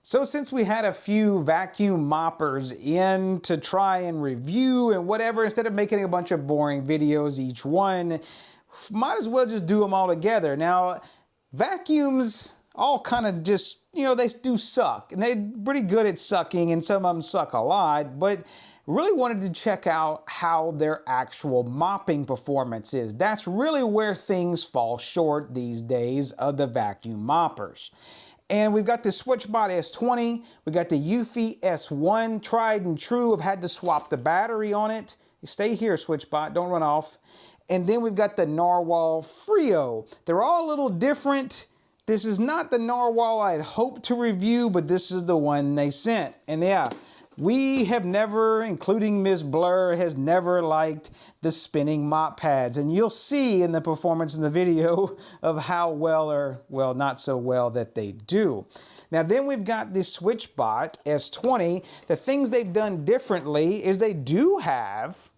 So since we had a few vacuum moppers in to try and review and whatever, instead of making a bunch of boring videos each one, might as well just do them all together. Now, vacuums all kind of just, they do suck, and they're pretty good at sucking, and some of them suck a lot, but really wanted to check out how their actual mopping performance is. That's really where things fall short these days of the vacuum moppers. And we've got the Switchbot S20, we got the Eufy S1, tried and true. I've had to swap the battery on it. You stay here, Switchbot, don't run off. And then we've got the Narwal Freo. They're all a little different. This is not the Narwal I'd hoped to review, but this is the one they sent. And yeah, we have never, including Ms. Blur, has never liked the spinning mop pads. And you'll see in the performance in the video of how well or, well, not so well that they do. Now then we've got the Switchbot S20. The things they've done differently is they do have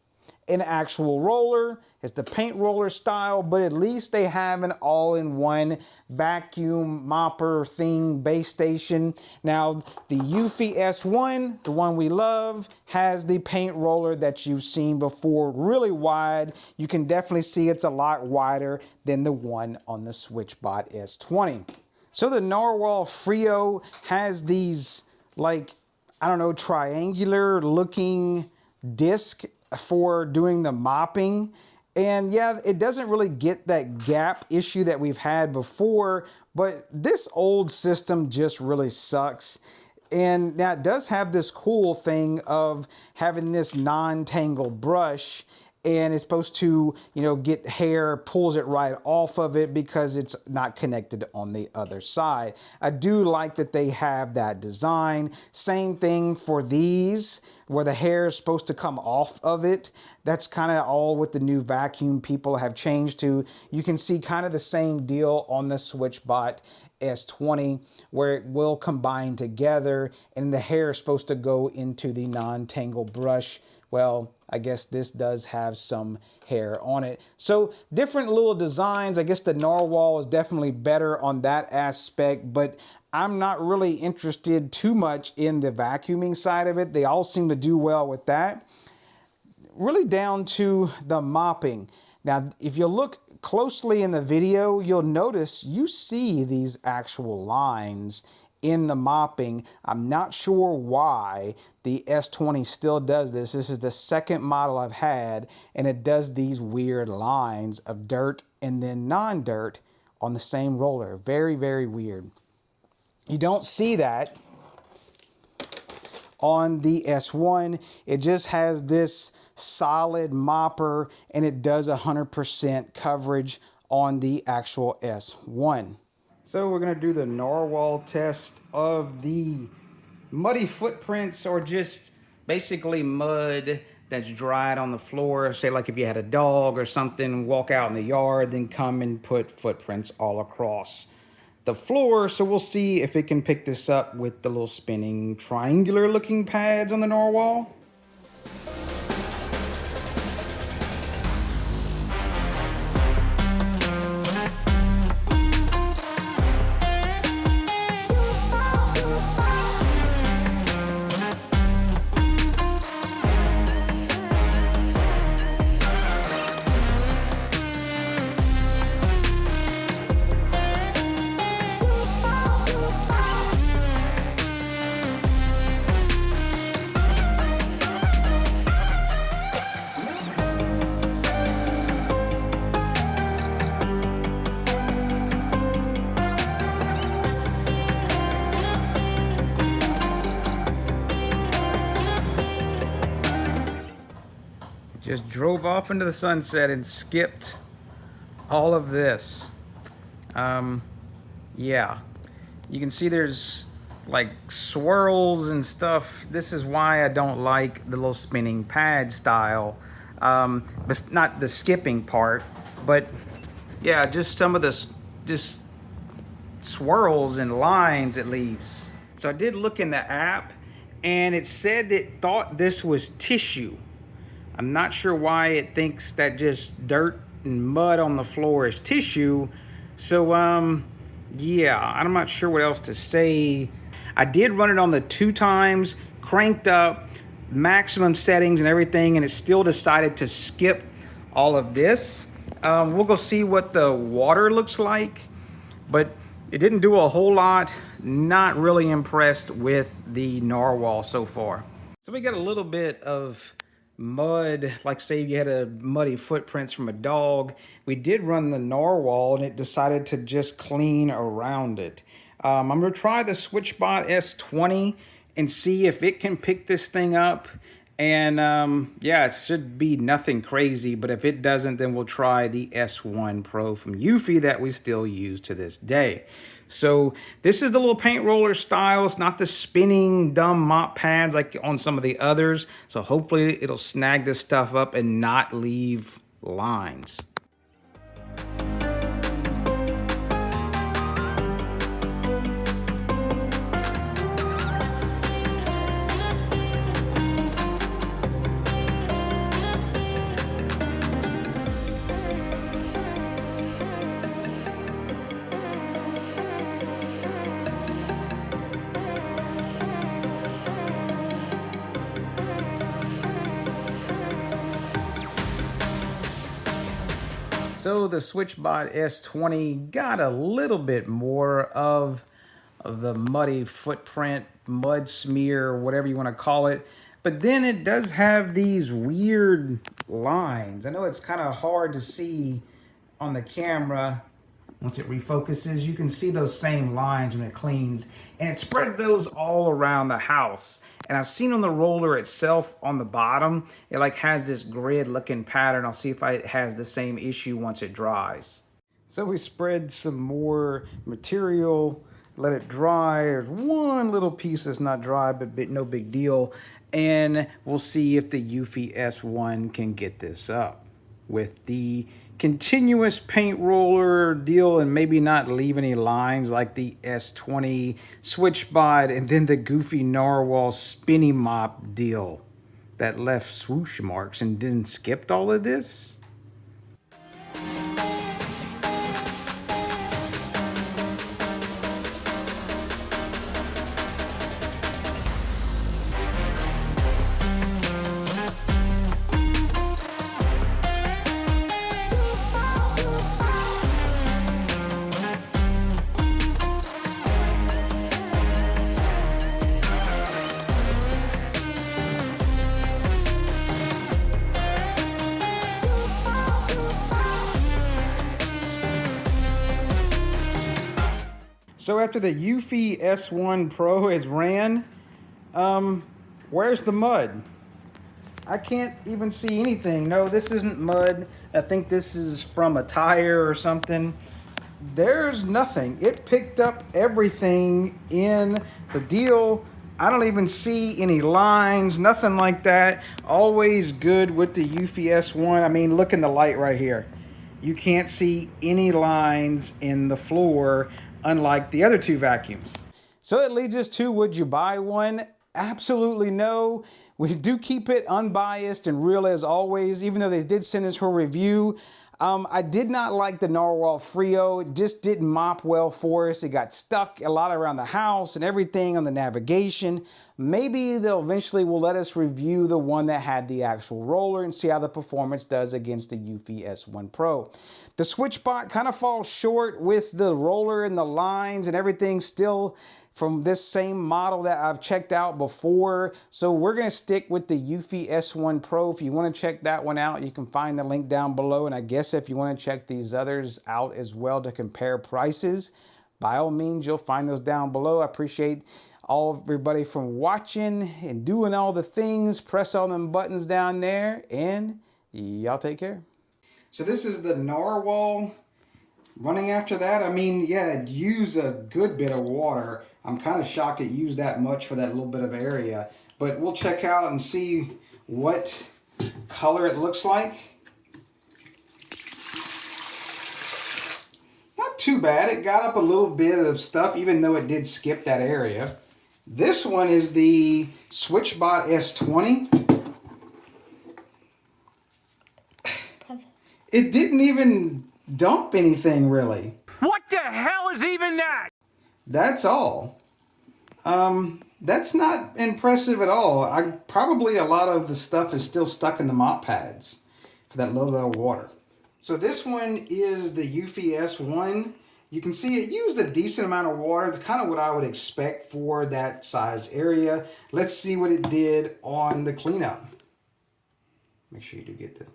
an actual roller. It's the paint roller style, but at least they have an all-in-one vacuum mopper thing base station. Now, the Eufy S1, the one we love, has the paint roller that you've seen before, really wide. You can definitely see it's a lot wider than the one on the Switchbot S20. So the Narwal Freo has these, like, I don't know, triangular looking disc for doing the mopping. And yeah, it doesn't really get that gap issue that we've had before, but this old system just really sucks. And now it does have this cool thing of having this non-tangle brush, and it's supposed to, get hair, pulls it right off of it because it's not connected on the other side. I do like that they have that design. Same thing for these, where the hair is supposed to come off of it. That's kind of all what the new vacuum people have changed to. You can see kind of the same deal on the Switchbot S20, where it will combine together and the hair is supposed to go into the non-tangle brush. Well, I guess this does have some hair on it. So different little designs. I guess the Narwal is definitely better on that aspect, but I'm not really interested too much in the vacuuming side of it. They all seem to do well with that. Really down to the mopping. Now, if you look closely in the video, you'll notice you see these actual lines in the mopping. I'm not sure why the S20 still does this. This is the second model I've had, and it does these weird lines of dirt and then non-dirt on the same roller. Very, very weird. You don't see that on the S1. It just has this solid mopper, and it does 100% coverage on the actual S1. So we're going to do the Narwal test of the muddy footprints, or just basically mud that's dried on the floor. Say like if you had a dog or something, walk out in the yard, then come and put footprints all across the floor. So we'll see if it can pick this up with the little spinning triangular looking pads on the Narwal. Just drove off into the sunset and skipped all of this. Yeah, you can see there's like swirls and stuff. This is why I don't like the little spinning pad style, but not the skipping part, but yeah, just some of the just swirls and lines it leaves. So I did look in the app, and it said it thought this was tissue. I'm not sure why it thinks that just dirt and mud on the floor is tissue. So, yeah, I'm not sure what else to say. I did run it on the 2 times, cranked up, maximum settings and everything, and it still decided to skip all of this. We'll go see what the water looks like, but it didn't do a whole lot. Not really impressed with the Narwhal so far. So we got a little bit of mud, like say you had a muddy footprints from a dog. We did run the Narwhal and it decided to just clean around it. I'm gonna try the Switchbot S20 and see if it can pick this thing up. And yeah, it should be nothing crazy, but if it doesn't, then we'll try the S1 Pro from Eufy that we still use to this day. So this is the little paint roller style. It's not the spinning dumb mop pads like on some of the others. So hopefully it'll snag this stuff up and not leave lines. So the Switchbot S20 got a little bit more of the muddy footprint, mud smear, whatever you want to call it. But then it does have these weird lines. I know it's kind of hard to see on the camera. Once it refocuses, you can see those same lines when it cleans, and it spreads those all around the house. And I've seen on the roller itself on the bottom, it like has this grid looking pattern. I'll see if it has the same issue once it dries. So we spread some more material, let it dry. There's one little piece that's not dry, but no big deal. And we'll see if the Eufy S1 can get this up with the continuous paint roller deal and maybe not leave any lines like the S20 Switchbot and then the goofy Narwhal spinny mop deal that left swoosh marks and didn't skip all of this. So after the Eufy S1 Pro is ran, where's the mud? I can't even see anything. No, this isn't mud. I think this is from a tire or something. There's nothing. It picked up everything in the deal. I don't even see any lines, nothing like that. Always good with the Eufy S1. I mean, look in the light right here. You can't see any lines in the floor, unlike the other 2 vacuums. So it leads us to, would you buy one? Absolutely no. We do keep it unbiased and real as always, even though they did send us for review. I did not like the Narwal Freo. It just didn't mop well for us. It got stuck a lot around the house and everything on the navigation. Maybe they'll eventually will let us review the one that had the actual roller and see how the performance does against the Eufy S1 Pro. The Switchbot kind of falls short with the roller and the lines and everything still from this same model that I've checked out before. So we're gonna stick with the Eufy S1 Pro. If you wanna check that one out, you can find the link down below. And I guess if you wanna check these others out as well to compare prices, by all means, you'll find those down below. I appreciate everybody from watching and doing all the things. Press all them buttons down there and y'all take care. So this is the Narwhal. Running after that, I mean, yeah, it used a good bit of water. I'm kind of shocked it used that much for that little bit of area. But we'll check out and see what color it looks like. Not too bad. It got up a little bit of stuff, even though it did skip that area. This one is the Switchbot S20. It didn't even dump anything really. What the hell is even that? That's all. That's not impressive at all. Probably a lot of the stuff is still stuck in the mop pads for that little bit of water. So this one is the Eufy S1. You can see it used a decent amount of water. It's kind of what I would expect for that size area. Let's see what it did on the cleanup. Make sure you do get the...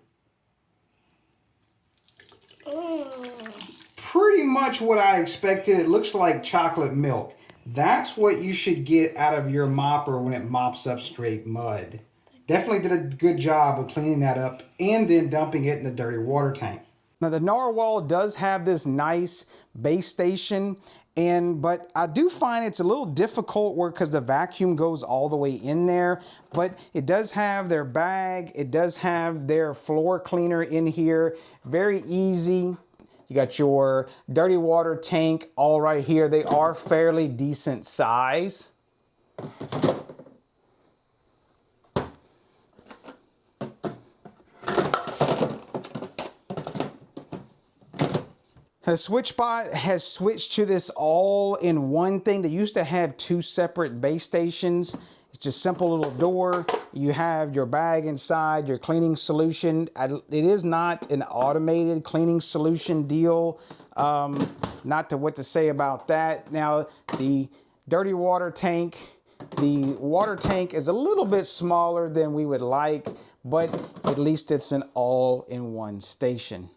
Pretty much what I expected. It looks like chocolate milk. That's what you should get out of your mopper when it mops up straight mud. Definitely did a good job of cleaning that up and then dumping it in the dirty water tank. Now the Narwhal does have this nice base station, but I do find it's a little difficult because the vacuum goes all the way in there, but it does have their bag, it does have their floor cleaner in here, very easy. You got your dirty water tank all right here. They are fairly decent size. The Switchbot has switched to this all-in-one thing. They used to have two separate base stations. It's just simple little door. You have your bag inside, your cleaning solution. It is not an automated cleaning solution deal. Not to what to say about that. Now, the dirty water tank, is a little bit smaller than we would like, but at least it's an all-in-one station.